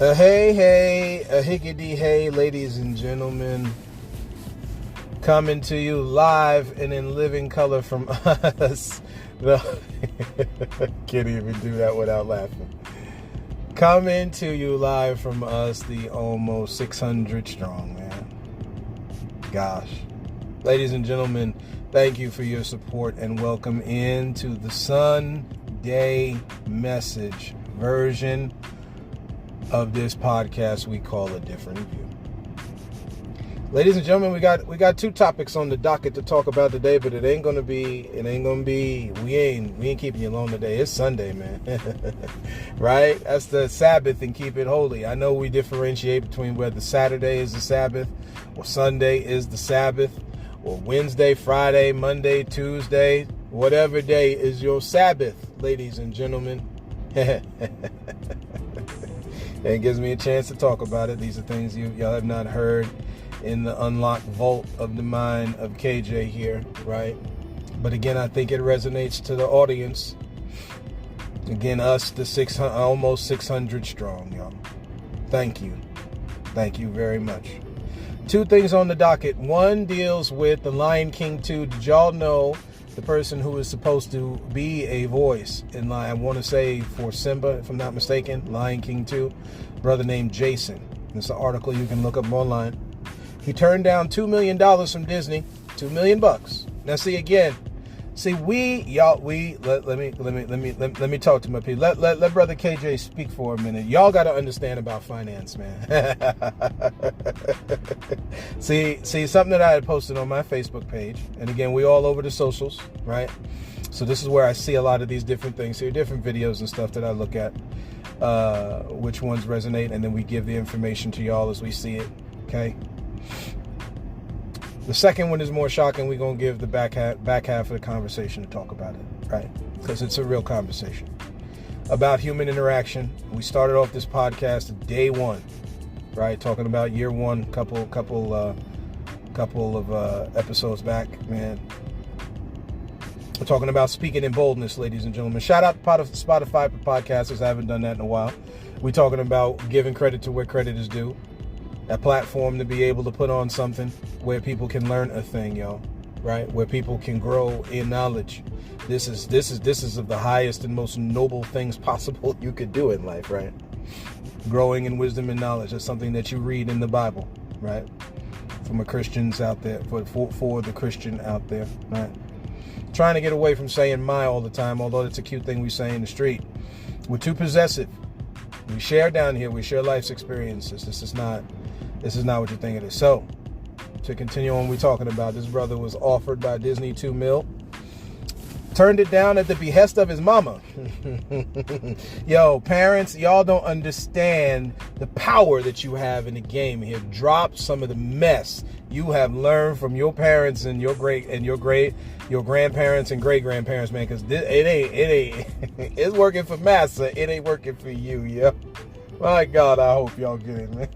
A higgity hey, ladies and gentlemen. Coming to you live and in living color from us. Can't even do that without laughing. Coming to you live from us, the almost 600 strong, man. Gosh. Ladies and gentlemen, thank you for your support and welcome into the Sunday message version of this podcast we call A Different View. Ladies and gentlemen, we got two topics on the docket to talk about today, but we ain't keeping you alone today. It's Sunday, man. Right? That's the Sabbath and keep it holy. I know we differentiate between whether Saturday is the Sabbath or Sunday is the Sabbath or Wednesday, Friday, Monday, Tuesday, whatever day is your Sabbath, ladies and gentlemen. It gives me a chance to talk about it. These are things y'all have not heard in the unlocked vault of the mind of KJ here, right? But again, I think it resonates to the audience. Again, us, the almost 600 strong, y'all. Thank you. Thank you very much. Two things on the docket. One deals with The Lion King 2. Did y'all know the person who is supposed to be a voice in I want to say for Simba, if I'm not mistaken, Lion King 2, brother named Jason. It's an article you can look up online. He turned down $2 million from Disney, $2 million. Now see again, let me talk to my people. Let brother KJ speak for a minute. Y'all got to understand about finance, man. see something that I had posted on my Facebook page, and again, we all over the socials, right? So this is where I see a lot of these different things. So different videos and stuff that I look at, which ones resonate, and then we give the information to y'all as we see it. Okay. The second one is more shocking. We're going to give the back half of the conversation to talk about it, right? Because it's a real conversation about human interaction. We started off this podcast day one, right? Talking about year one, couple of episodes back, man. We're talking about speaking in boldness, ladies and gentlemen. Shout out to Spotify for podcasters. I haven't done that in a while. We're talking about giving credit to where credit is due. A platform to be able to put on something where people can learn a thing, y'all, right? Where people can grow in knowledge. This is of the highest and most noble things possible you could do in life, right? Growing in wisdom and knowledge. That's something that you read in the Bible, right? From a Christians out there, for the Christian out there, right? Trying to get away from saying my all the time, although it's a cute thing we say in the street. We're too possessive. We share down here. We share life's experiences. This is not what you think it is. So, to continue on, we're talking about this brother was offered by Disney $2 million. Turned it down at the behest of his mama. Yo, parents, y'all don't understand the power that you have in the game here. Drop some of the mess you have learned from your parents and your grandparents and great grandparents, man. Because it ain't. It's working for massa. It ain't working for you, yo. My God, I hope y'all get it, man.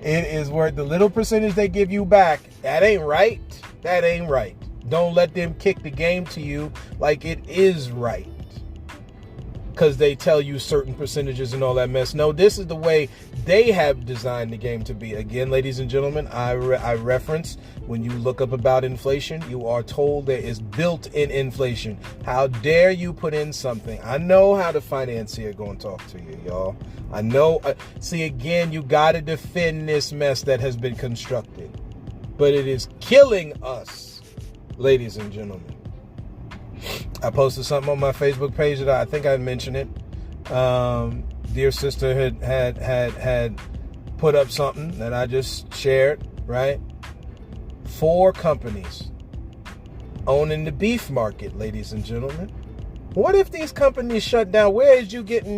It is worth the little percentage they give you back. That ain't right. That ain't right. Don't let them kick the game to you like it is right, because they tell you certain percentages and all that mess. No, this is the way they have designed the game to be. Again, ladies and gentlemen, I reference when you look up about inflation, you are told there is built-in inflation. How dare you put in something? I know how the financier going to talk to you, y'all. I know. See, again, you got to defend this mess that has been constructed, but it is killing us, ladies and gentlemen. I posted something on my Facebook page that I think I mentioned it. Dear sister had put up something that I just shared, right? 4 companies owning the beef market, ladies and gentlemen. What if these companies shut down? Where you getting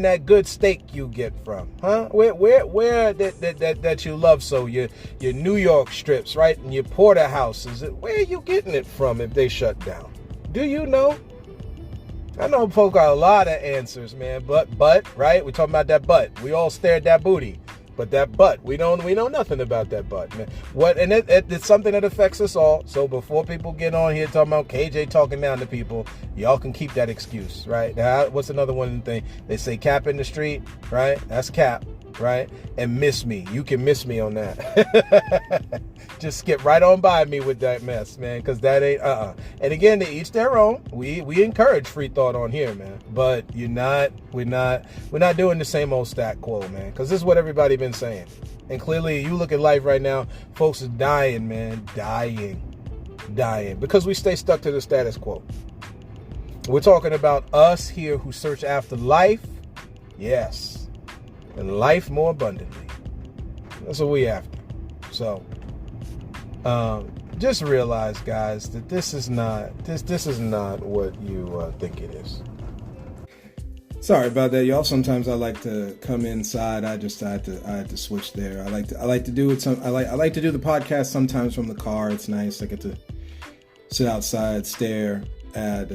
that good steak you get from? Huh? Where that you love so? Your New York strips, right? And your porterhouses. Where are you getting it from if they shut down? Do you know? I know folk got a lot of answers, man. But, right? We're talking about that butt. We all stare at that booty. But that but, we know nothing about that but, man. What, and it's something that affects us all. So before people get on here talking about KJ talking down to people, y'all can keep that excuse, right? Now, what's another one thing? They say cap in the street, right? That's cap, right? And miss me. You can miss me on that. Just skip right on by me with that mess, man, because that ain't And again, to each their own. We encourage free thought on here, man. But we're not doing the same old stat quo, man, because this is what everybody been saying. And clearly, you look at life right now, folks are dying, man, dying, because we stay stuck to the status quo. We're talking about us here who search after life, yes, and life more abundantly. That's what we after. So. Just realize, guys, that this is not what you think it is. Sorry about that, y'all. Sometimes I like to come inside. I had to switch there. I like to do it. I like to do the podcast sometimes from the car. It's nice. I get to sit outside, stare at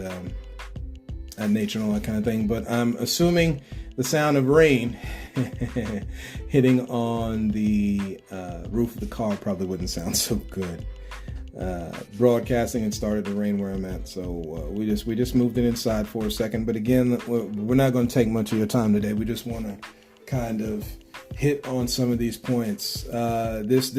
nature and all that kind of thing. But I'm assuming the sound of rain hitting on the roof of the car probably wouldn't sound so good. Broadcasting, it started to rain where I'm at, so we just moved it inside for a second. But again, we're not going to take much of your time today. We just want to kind of hit on some of these points. This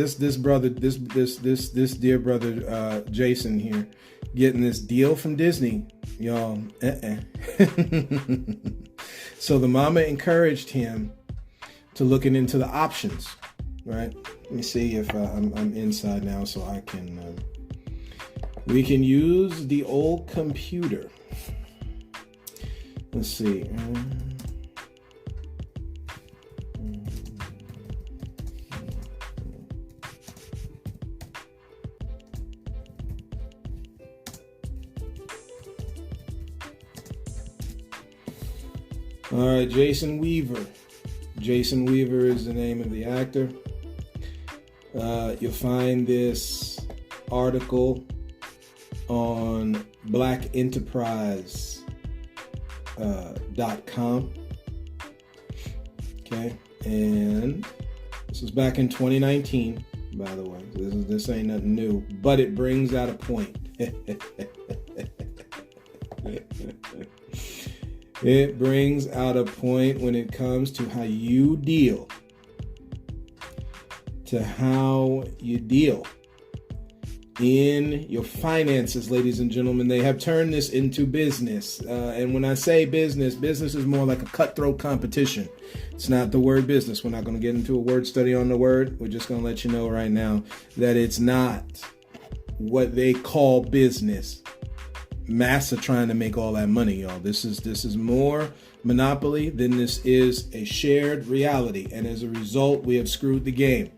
dear brother Jason here, getting this deal from Disney, y'all. So the mama encouraged him to looking into the options, right? Let me see if I'm inside now, so I can. We can use the old computer. Let's see. All right, Jason Weaver. Jason Weaver is the name of the actor. You'll find this article on blackenterprise.com. Okay, and this was back in 2019, by the way. This ain't nothing new, but it brings out a point. It brings out a point when it comes to how you deal in your finances, ladies and gentlemen. They have turned this into business. And when I say business is more like a cutthroat competition. It's not the word business. We're not going to get into a word study on the word. We're just going to let you know right now that it's not what they call business. Massa trying to make all that money, y'all. This is more monopoly than this is a shared reality. And as a result, we have screwed the game.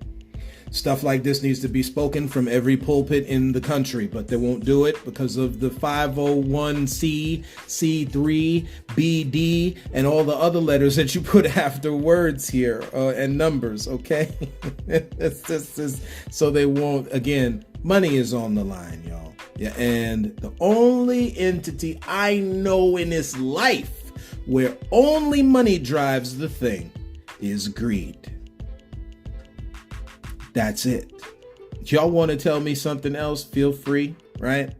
Stuff like this needs to be spoken from every pulpit in the country, but they won't do it because of the 501c, C3, BD, and all the other letters that you put after words here and numbers, okay? So they won't. Again, money is on the line, y'all. Yeah, and the only entity I know in this life where only money drives the thing is greed. That's it. If y'all want to tell me something else, feel free, right?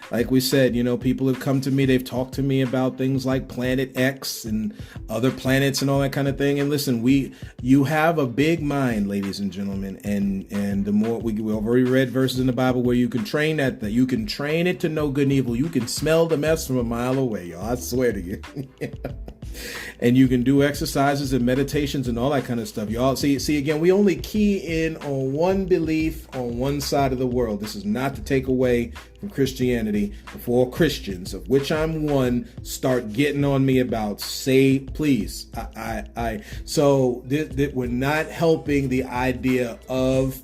Like we said, people have come to me. They've talked to me about things like Planet X and other planets and all that kind of thing. And listen, you have a big mind, ladies and gentlemen. And the more we've already read verses in the Bible where you can train that you can train it to know good and evil. You can smell the mess from a mile away, y'all. I swear to you. And you can do exercises and meditations and all that kind of stuff. Y'all see again, we only key in on one belief on one side of the world. This is not to take away from Christianity before Christians, of which I'm one, start getting on me about. Say, please. So we're not helping the idea of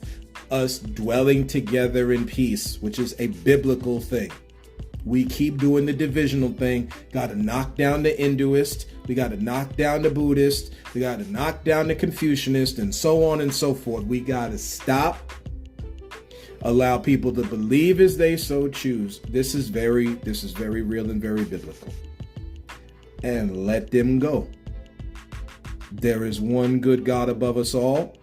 us dwelling together in peace, which is a biblical thing. We keep doing the divisional thing. Got to knock down the Hinduist. We got to knock down the Buddhist. We got to knock down the Confucianist, and so on and so forth. We got to stop. Allow people to believe as they so choose. This is very real and very biblical. And let them go. There is one good God above us all,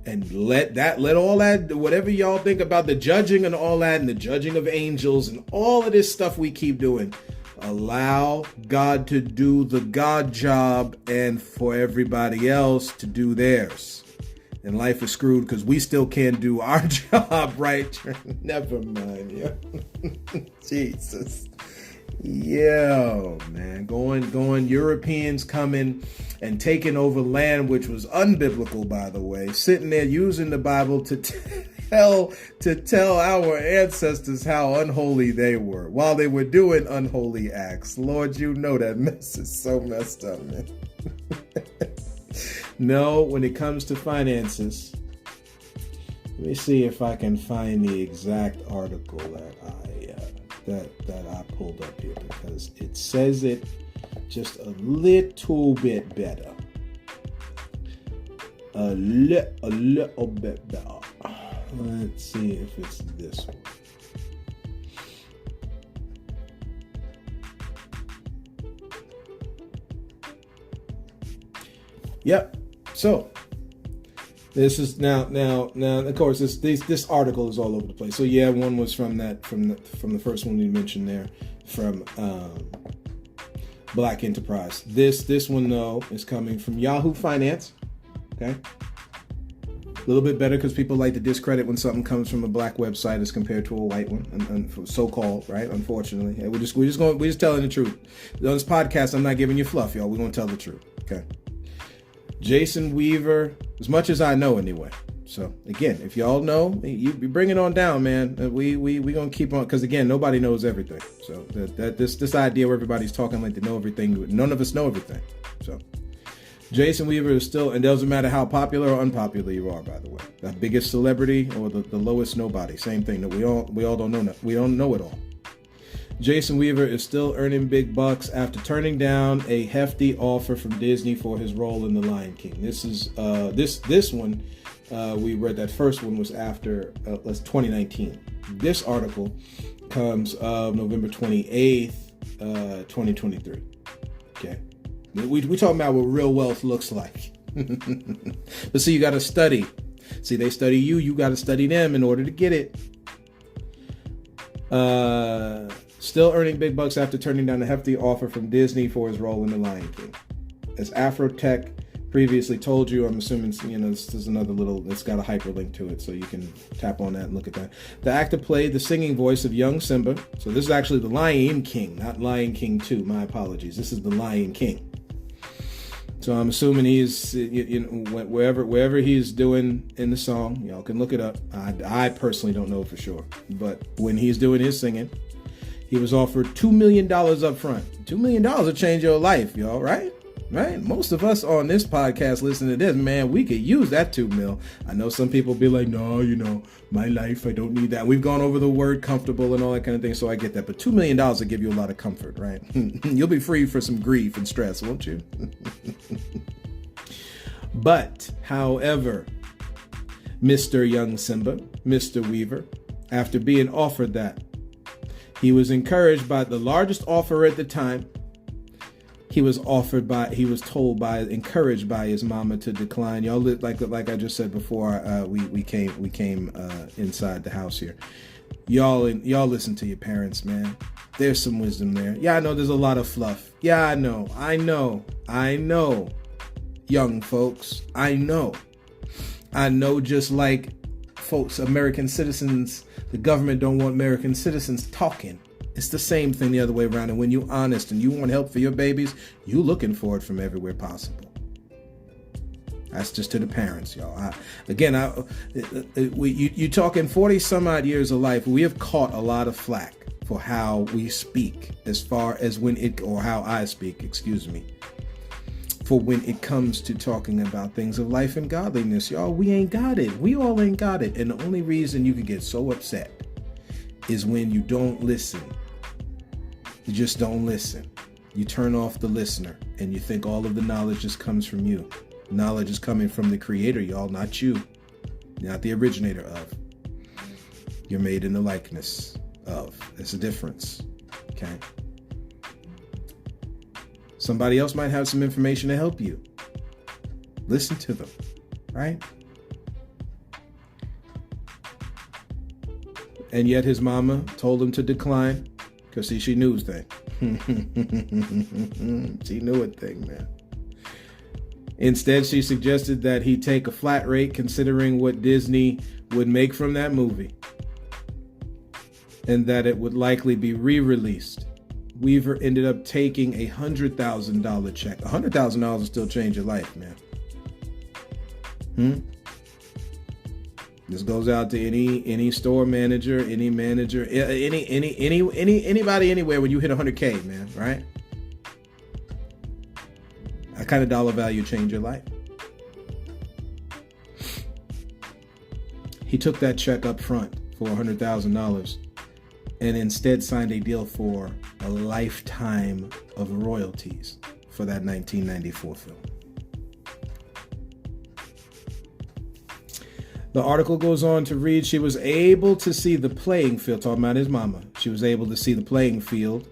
And let all that, whatever y'all think about the judging and all that, and the judging of angels and all of this stuff we keep doing, allow God to do the God job and for everybody else to do theirs. And life is screwed because we still can't do our job right. Never mind. Yeah. Jesus. Yo, man, going Europeans coming and taking over land, which was unbiblical, by the way, sitting there using the Bible to tell our ancestors how unholy they were while they were doing unholy acts. Lord, you know that mess is so messed up, man. No, when it comes to finances, let me see if I can find the exact article that I pulled up here, because it says it just a little bit better. A little bit better. Let's see if it's this one. Yep. So this is now. Of course, this article is all over the place. So yeah, one was from the first one we mentioned there, from Black Enterprise. This one though is coming from Yahoo Finance. Okay, a little bit better because people like to discredit when something comes from a black website as compared to a white one, and so-called, right? Unfortunately, hey, we're just telling the truth on this podcast. I'm not giving you fluff, y'all. We're gonna tell the truth. Okay. Jason Weaver, as much as I know anyway. So again, if y'all know, you bring it on down, man. We gonna keep on, because again, nobody knows everything. So this idea where everybody's talking like they know everything, none of us know everything. So Jason Weaver is still, and it doesn't matter how popular or unpopular you are, by the way, the biggest celebrity or the lowest nobody, same thing. That we all don't know. We don't know it all. Jason Weaver is still earning big bucks after turning down a hefty offer from Disney for his role in The Lion King. This is this one. We read that first one was after 2019. This article comes November 28th, 2023. Okay, we talking about what real wealth looks like. But see, you got to study. See, they study you. You got to study them in order to get it. Still earning big bucks after turning down a hefty offer from Disney for his role in The Lion King. As Afrotech previously told you, I'm assuming, this is another little, it's got a hyperlink to it, so you can tap on that and look at that. The actor played the singing voice of young Simba. So this is actually The Lion King, not Lion King 2. My apologies. This is The Lion King. So I'm assuming he's, wherever he's doing in the song, y'all can look it up. I personally don't know for sure, but when he's doing his singing, he was offered $2 million up front. $2 million will change your life, y'all, right? Right? Most of us on this podcast listening to this, man, we could use that $2 million. I know some people be like, no, my life, I don't need that. We've gone over the word comfortable and all that kind of thing, so I get that. But $2 million will give you a lot of comfort, right? You'll be free for some grief and stress, won't you? But, however, Mr. Young Simba, Mr. Weaver, after being offered that, he was encouraged by the largest offer at the time. Encouraged by his mama to decline. Y'all, like I just said before, we came inside the house here. Y'all listen to your parents, man. There's some wisdom there. Yeah, I know there's a lot of fluff. Yeah, I know. Young folks, I know. Just like folks, American citizens, the government don't want American citizens talking. It's the same thing the other way around. And when you're honest and you want help for your babies, you looking for it from everywhere possible. That's just to the parents, y'all. You talking 40 some odd years of life. We have caught a lot of flack for how we speak, as far as how I speak, for when it comes to talking about things of life and godliness. Y'all, we ain't got it. We all ain't got it. And the only reason you can get so upset is when you don't listen. You just don't listen. You turn off the listener and you think all of the knowledge just comes from you. Knowledge is coming from the creator, y'all, not you. Not the originator of. You're made in the likeness of. There's a difference. Okay? Somebody else might have some information to help you. Listen to them, right? And yet his mama told him to decline because she knew his thing. She knew a thing, man. Instead, she suggested that he take a flat rate considering what Disney would make from that movie, and that it would likely be re-released. Weaver ended up taking a $100,000 check. $100,000 will still change your life, man. This goes out to any store manager, any manager, anybody anywhere when you hit 100K, man, right? That kind of dollar value change your life. He took that check up front for $100,000 and instead signed a deal for a lifetime of royalties for that 1994 film. The article goes on to read, she was able to see the playing field, talking about his mama. She was able to see the playing field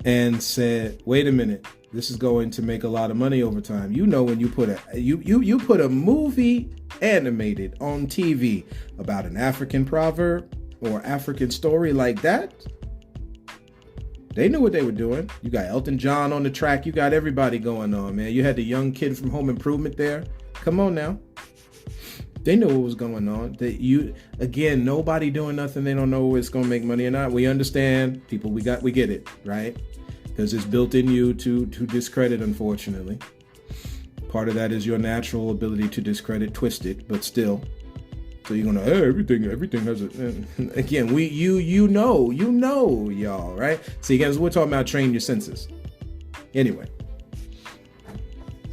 and said, wait a minute, this is going to make a lot of money over time. You know, when you put a movie animated on TV about an African proverb or African story like that, they knew what they were doing. You got Elton John on the track. You got everybody going on, man. You had the young kid from Home Improvement there. Come on now. They knew what was going on. Again, nobody doing nothing. They don't know it's going to make money or not. We understand, people. We get it, right? Because it's built in you to discredit, unfortunately. Part of that is your natural ability to discredit, twist it, but still. So you're gonna, hey, everything has a. Again, you know, y'all, right? See, guys, we're talking about train your senses. Anyway.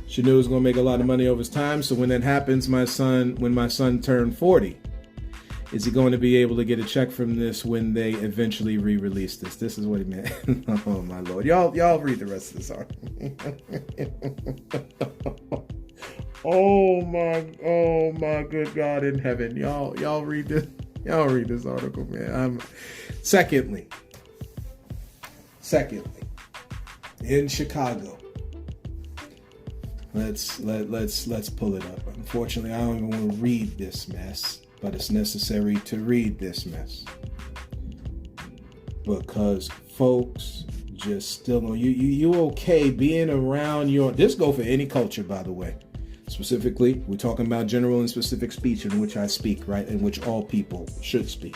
She knew he was going to make a lot of money over his time. So when that happens, when my son turned 40, is he going to be able to get a check from this when they eventually re-release this? This is what he meant. Oh my Lord. Y'all read the rest of this article. Oh my good God in heaven. Y'all read this. Y'all read this article, man. Secondly, in Chicago. Let's pull it up. Unfortunately, I don't even want to read this mess, but it's necessary to read this mess because folks just still know you okay being around this go for any culture, by the way. Specifically, we're talking about general and specific speech in which I speak, right? In which all people should speak.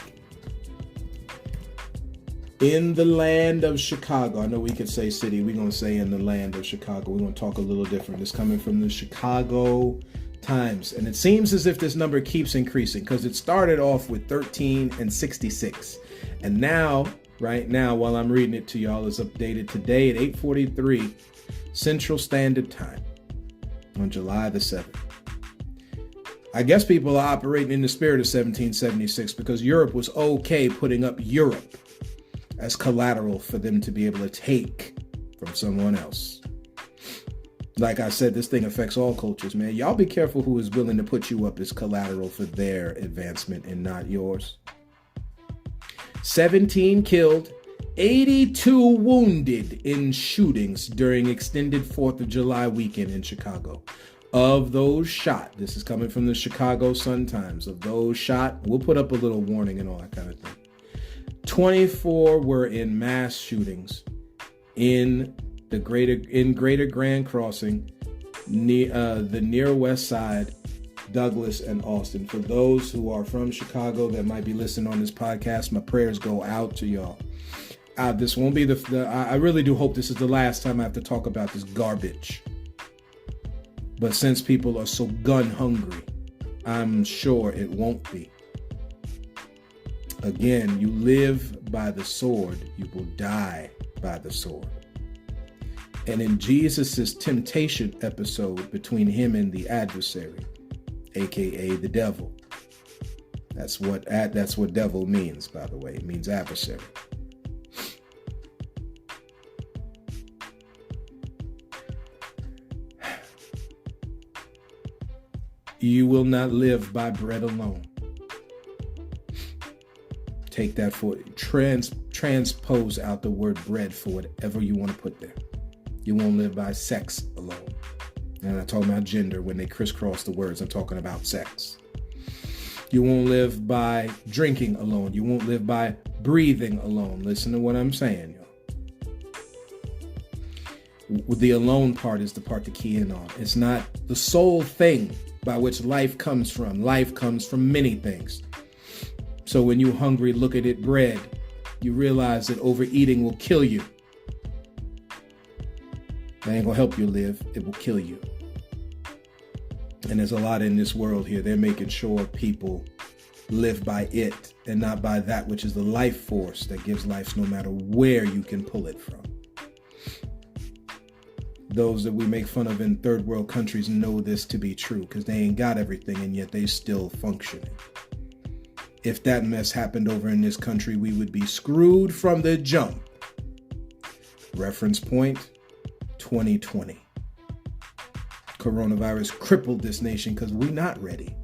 In the land of Chicago, I know we could say city, we're going to say in the land of Chicago. We're going to talk a little different. It's coming from the Chicago Times. And it seems as if this number keeps increasing because it started off with 13 and 66. And now, right now, while I'm reading it to y'all, it's updated today at 8:43 Central Standard Time on July the 7th. I guess people are operating in the spirit of 1776 because Europe was okay putting up Europe as collateral for them to be able to take from someone else. Like I said, this thing affects all cultures, man. Y'all be careful who is willing to put you up as collateral for their advancement and not yours. 17 killed, 82 wounded in shootings during extended 4th of July weekend in Chicago. Of those shot, this is coming from the Chicago Sun-Times, of those shot, we'll put up a little warning and all that kind of thing. 24 were in mass shootings in Greater Grand Crossing, near West Side, Douglas, and Austin. For those who are from Chicago that might be listening on this podcast, my prayers go out to y'all. This won't be I really do hope this is the last time I have to talk about this garbage. But since people are so gun hungry, I'm sure it won't be. Again, you live by the sword, you will die by the sword. And in Jesus's temptation episode between him and the adversary, aka the devil, that's what devil means, by the way. It means adversary. You will not live by bread alone. Take that for transpose out the word bread for whatever you want to put there. You won't live by sex alone. And I'm talking about gender when they crisscross the words. I'm talking about sex. You won't live by drinking alone. You won't live by breathing alone. Listen to what I'm saying, y'all. The alone part is the part to key in on. It's not the sole thing by which life comes from. Life comes from many things. So when you're hungry, look at it bread. You realize that overeating will kill you. That ain't gonna help you live. It will kill you. And there's a lot in this world here. They're making sure people live by it and not by that which is the life force that gives life, no matter where you can pull it from. Those that we make fun of in third world countries know this to be true because they ain't got everything and yet they still functioning. If that mess happened over in this country, we would be screwed from the jump. Reference point, 2020. Coronavirus crippled this nation because we're not ready.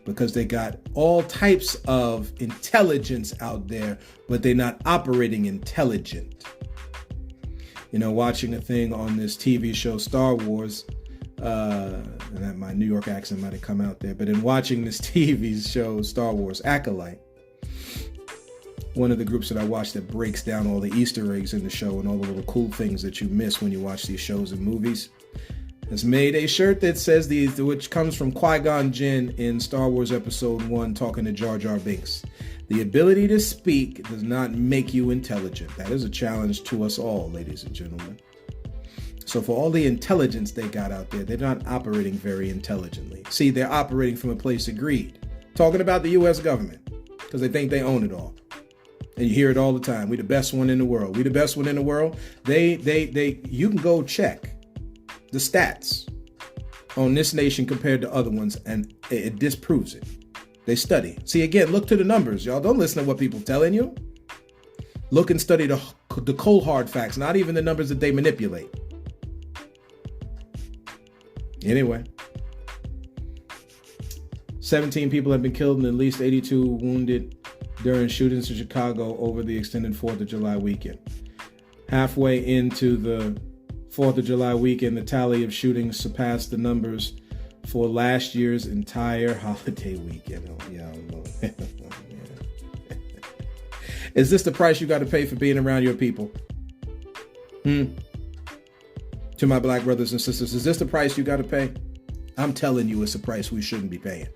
Because they got all types of intelligence out there, but they're not operating intelligent. You know, watching a thing on this TV show, Star Wars, and my New York accent might have come out there, but in watching this TV show, Star Wars Acolyte, one of the groups that I watch that breaks down all the Easter eggs in the show and all the little cool things that you miss when you watch these shows and movies, has made a shirt that says which comes from Qui-Gon Jinn in Star Wars Episode 1 talking to Jar Jar Binks. The ability to speak does not make you intelligent. That is a challenge to us all, ladies and gentlemen. So for all the intelligence they got out there, they're not operating very intelligently. See, they're operating from a place of greed. Talking about the U.S. government, because they think they own it all. And you hear it all the time. We the best one in the world. We the best one in the world. You can go check the stats on this nation compared to other ones, and it disproves it. They study. See, again, look to the numbers, y'all. Don't listen to what people telling you. Look and study the cold hard facts, not even the numbers that they manipulate. Anyway, 17 people have been killed and at least 82 wounded during shootings in Chicago over the extended 4th of July weekend. Halfway into the 4th of July weekend, the tally of shootings surpassed the numbers for last year's entire holiday weekend. Oh, yeah, Is this the price you got to pay for being around your people? To my black brothers and sisters, is this the price you got to pay? I'm telling you, it's a price we shouldn't be paying.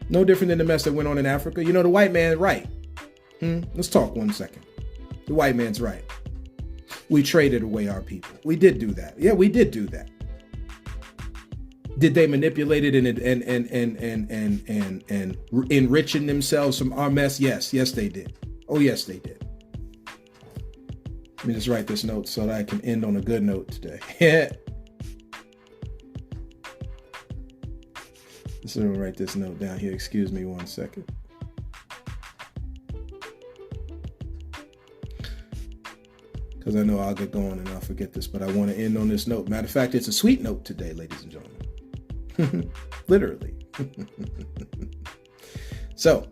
No different than the mess that went on in Africa. You know, the white man's right. Let's talk 1 second. The white man's right. We traded away our people. We did do that. Yeah, we did do that. Did they manipulate it and enriching themselves from our mess? Yes, they did. Oh, yes, they did. Let me just write this note so that I can end on a good note today. Let's write this note down here. Excuse me 1 second. Because I know I'll get going and I'll forget this, but I want to end on this note. Matter of fact, it's a sweet note today, ladies and gentlemen. Literally. So,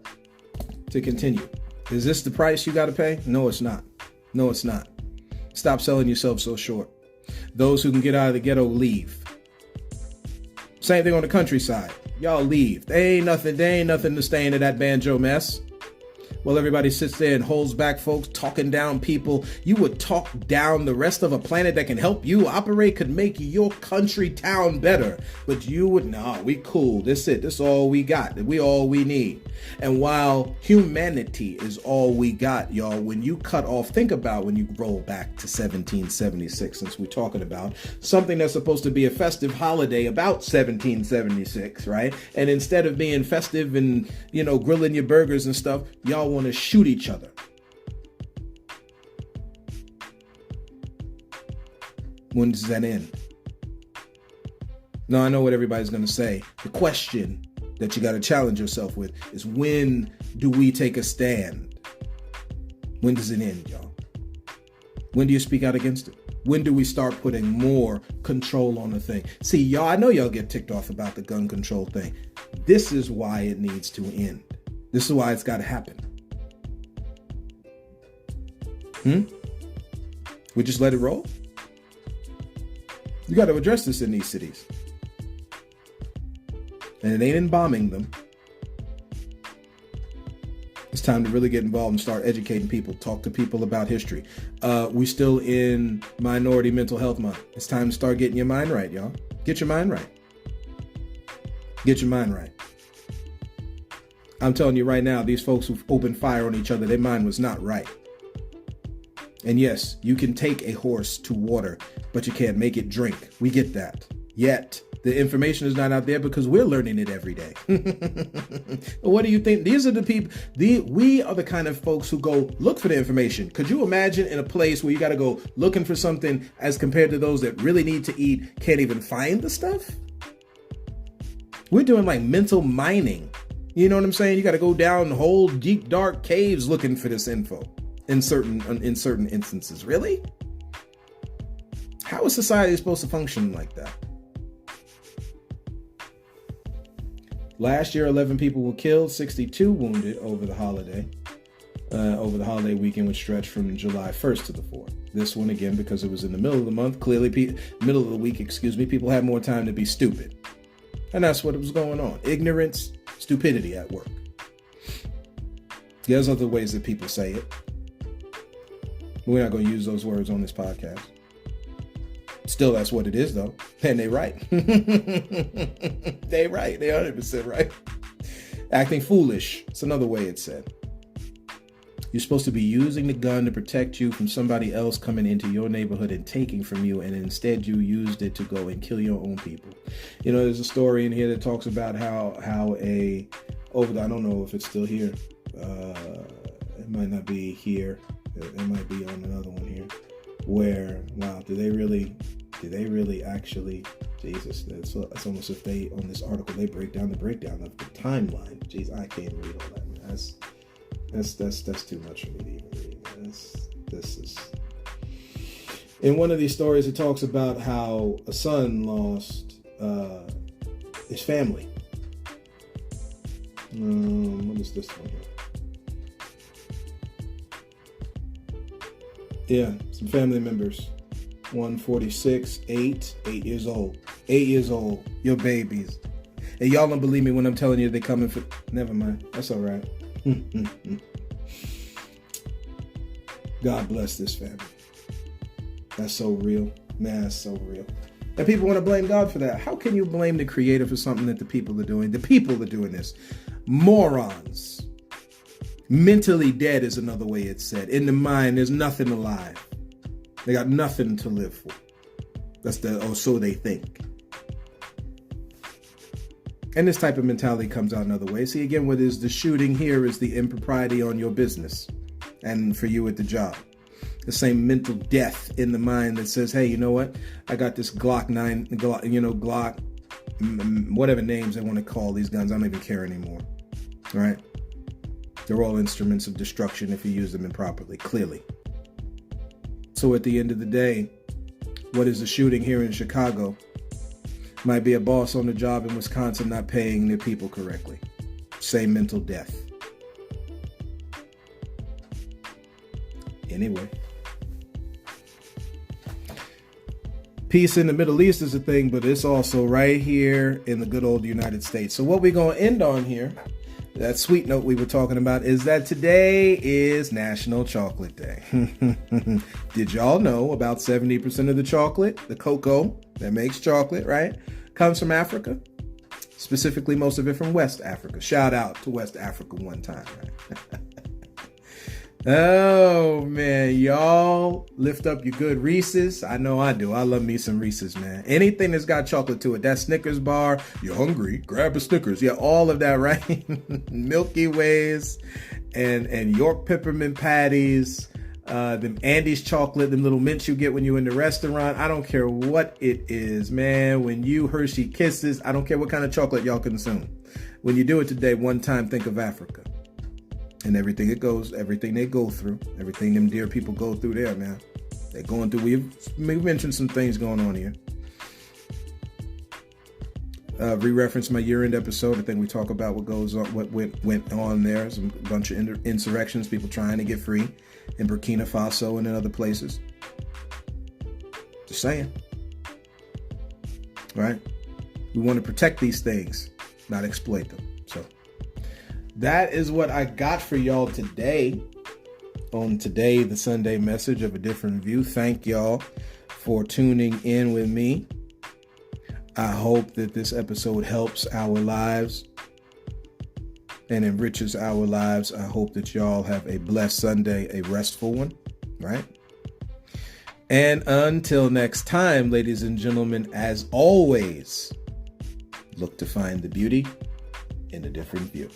to continue. Is this the price you got to pay? No, it's not. No, it's not. Stop selling yourself so short. Those who can get out of the ghetto, leave. Same thing on the countryside. Y'all leave. There ain't nothing to stay into that banjo mess. Well, everybody sits there and holds back folks, talking down people. You would talk down the rest of a planet that can help you operate, could make your country town better. But you would, nah, we cool. This it. This all we got. We all we need. And while humanity is all we got, y'all, when you cut off, think about when you roll back to 1776, since we're talking about something that's supposed to be a festive holiday about 1776, right? And instead of being festive and, grilling your burgers and stuff, y'all want to shoot each other. When does that end? Now, I know what everybody's going to say. The question that you got to challenge yourself with is, when do we take a stand? When does it end, y'all? When do you speak out against it? When do we start putting more control on the thing? See, y'all, I know y'all get ticked off about the gun control thing. This is why it needs to end. This is why it's got to happen. We just let it roll? You got to address this in these cities. And it ain't in bombing them. time to really get involved and start educating people, talk to people about history. We still in Minority Mental Health Month. It's time to start getting your mind right, y'all. Get your mind right. Get your mind right. I'm telling you right now, these folks who've opened fire on each other, their mind was not right. And yes, you can take a horse to water, but you can't make it drink. We get that. Yet, the information is not out there because we're learning it every day. What do you think? These are the people, we are the kind of folks who go look for the information. Could you imagine in a place where you got to go looking for something as compared to those that really need to eat, can't even find the stuff? We're doing like mental mining. You know what I'm saying? You got to go down whole deep, dark caves looking for this info in certain instances. Really? How is society supposed to function like that? Last year, 11 people were killed, 62 wounded over the holiday weekend, which stretched from July 1st to the 4th. This one, again, because it was in the middle of the month, middle of the week, people had more time to be stupid. And that's what was going on. Ignorance, stupidity at work. There's other ways that people say it. We're not going to use those words on this podcast. Still, that's what it is, though. And they right. They right. They 100% right. Acting foolish. It's another way it's said. You're supposed to be using the gun to protect you from somebody else coming into your neighborhood and taking from you, and instead you used it to go and kill your own people. You know, there's a story in here that talks about how I don't know if it's still here. It might not be here. It might be on another one here. Where, wow, do they really actually, Jesus, it's almost if they, on this article, they break down the breakdown of the timeline. Jeez, I can't read all that, man. That's too much for me to even read, man. This is, in one of these stories, it talks about how a son lost his family. What is this one here? Yeah, some family members. 146, 8 years old. 8 years old. Your babies. And y'all don't believe me when I'm telling you they coming for... Never mind. That's all right. God bless this family. That's so real. Man, that's so real. And people want to blame God for that. How can you blame the Creator for something that the people are doing? The people are doing this. Morons. Mentally dead is another way it's said. In the mind, there's nothing alive. They got nothing to live for. So they think. And this type of mentality comes out another way. See, again, what is the shooting here is the impropriety on your business and for you at the job. The same mental death in the mind that says, hey, you know what? I got this Glock, whatever names they want to call these guns. I don't even care anymore. All right? They're all instruments of destruction if you use them improperly, clearly. So at the end of the day, what is the shooting here in Chicago? Might be a boss on the job in Wisconsin not paying their people correctly. Same mental death. Anyway. Peace in the Middle East is a thing, but it's also right here in the good old United States. So what we're going to end on here, that sweet note we were talking about, is that today is National Chocolate Day. Did y'all know about 70% of the chocolate, the cocoa that makes chocolate, right, comes from Africa? Specifically, most of it from West Africa. Shout out to West Africa one time, right? Oh, man, y'all lift up your good Reese's. I know I do. I love me some Reese's, man. Anything that's got chocolate to it. That Snickers bar, you're hungry, grab a Snickers. Yeah, all of that, right? Milky Ways and York peppermint patties, them Andes chocolate, them little mints you get when you're in the restaurant. I don't care what it is, man. When you Hershey Kisses, I don't care what kind of chocolate y'all consume. When you do it today, one time, think of Africa. And everything they go through, everything them dear people go through there, man. They're going through, we've mentioned some things going on here. Re-reference my year-end episode. I think we talk about what goes on, what went on there. There's a bunch of insurrections, people trying to get free in Burkina Faso and in other places. Just saying. Right? We want to protect these things, not exploit them. So that is what I got for y'all today. On today, the Sunday message of a different view. Thank y'all for tuning in with me. I hope that this episode helps our lives and enriches our lives. I hope that y'all have a blessed Sunday, a restful one, right? And until next time, ladies and gentlemen, as always, look to find the beauty in a different view.